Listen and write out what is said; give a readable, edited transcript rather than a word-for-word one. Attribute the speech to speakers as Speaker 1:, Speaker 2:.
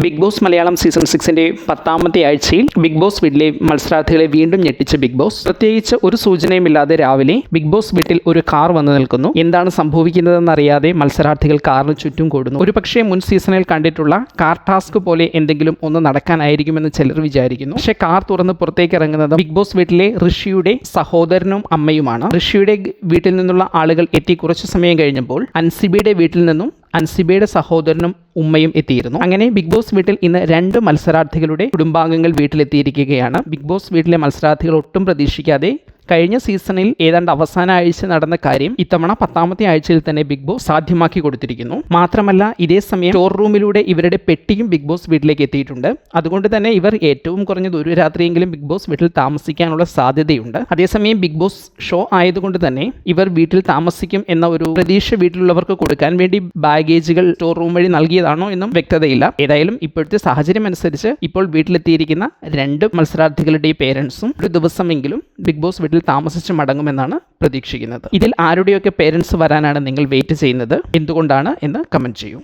Speaker 1: Big boss Malayalam season 6ന്റെ 10ാമത്തെ ആഴ്ചയിൽ big boss വീട്ടിലെ മത്സരാർത്ഥികളെ വീണ്ടും ഞെട്ടിച്ച ബിഗ് ബോസ് പ്രത്യേകിച്ച് ഒരു സൂചനയുമില്ലാതെ രാവിലെ ബിഗ് ബോസ് വീട്ടിൽ ഒരു കാർ വന്നു നിൽക്കുന്നു. എന്താണ് സംഭവിക്കുന്നതെന്നറിയാതെ മത്സരാർത്ഥികൾ കാറിന് ചുറ്റും കൂടുന്നു. ഒരുപക്ഷെ മുൻ സീസണിൽ കണ്ടിട്ടുള്ള കാർ ടാസ്ക് പോലെ എന്തെങ്കിലും ഒന്ന് നടക്കാനായിരിക്കുമെന്ന് ചിലർ വിചാരിക്കുന്നു. പക്ഷേ കാർ തുറന്ന് പുറത്തേക്ക് ഇറങ്ങുന്നത് ബിഗ് ബോസ് വീട്ടിലെ ഋഷിയുടെ സഹോദരനും അമ്മയുമാണ്. ഋഷിയുടെ വീട്ടിൽ നിന്നുള്ള ആളുകൾ എത്തി കുറച്ചു സമയം കഴിഞ്ഞപ്പോൾ അൻസിബയുടെ വീട്ടിൽ നിന്നും അൻസിബയുടെ സഹോദരനും ഉമ്മയും എത്തിയിരുന്നു. അങ്ങനെ ബിഗ് ബോസ് വീട്ടിൽ ഇന്ന് 2 മത്സരാർത്ഥികളുടെ കുടുംബാംഗങ്ങൾ വീട്ടിലെത്തിയിരിക്കുകയാണ്. ബിഗ് ബോസ് വീട്ടിലെ മത്സരാർത്ഥികൾ ഒട്ടും പ്രതീക്ഷിക്കാതെ കഴിഞ്ഞ സീസണിൽ ഏതാണ്ട് അവസാന ആഴ്ച നടന്ന കാര്യം ഇത്തവണ 10ാമത്തെ ആഴ്ചയിൽ തന്നെ ബിഗ് ബോസ് സാധ്യമാക്കി കൊടുത്തിരിക്കുന്നു. മാത്രമല്ല ഇതേ സമയം സ്റ്റോർ റൂമിലൂടെ ഇവരുടെ പെട്ടിയും ബിഗ് ബോസ് വീട്ടിലേക്ക് എത്തിയിട്ടുണ്ട്. അതുകൊണ്ട് തന്നെ ഇവർ ഏറ്റവും കുറഞ്ഞത് ഒരു രാത്രിയെങ്കിലും ബിഗ് ബോസ് വീട്ടിൽ താമസിക്കാനുള്ള സാധ്യതയുണ്ട്. അതേസമയം ബിഗ് ബോസ് ഷോ ആയതുകൊണ്ട് തന്നെ ഇവർ വീട്ടിൽ താമസിക്കും എന്ന ഒരു പ്രതീക്ഷ വീട്ടിലുള്ളവർക്ക് കൊടുക്കാൻ വേണ്ടി ബാഗേജുകൾ സ്റ്റോർ റൂം വഴി നൽകിയതാണോ എന്നും വ്യക്തതയില്ല. ഏതായാലും ഇപ്പോഴത്തെ സാഹചര്യം അനുസരിച്ച് ഇപ്പോൾ വീട്ടിലെത്തിയിരിക്കുന്ന 2 മത്സരാർത്ഥികളുടെ പേരൻസും ഒരു ദിവസമെങ്കിലും ബിഗ് ബോസ് വീട്ടിൽ താമസിച്ച് മടങ്ങുമെന്നാണ് പ്രതീക്ഷിക്കുന്നത്. ഇതിൽ ആരുടെയൊക്കെ പേരൻസ് വരാനാണ് നിങ്ങൾ വെയിറ്റ് ചെയ്യുന്നത്, എന്തുകൊണ്ടാണ് എന്ന് കമന്റ് ചെയ്യൂ.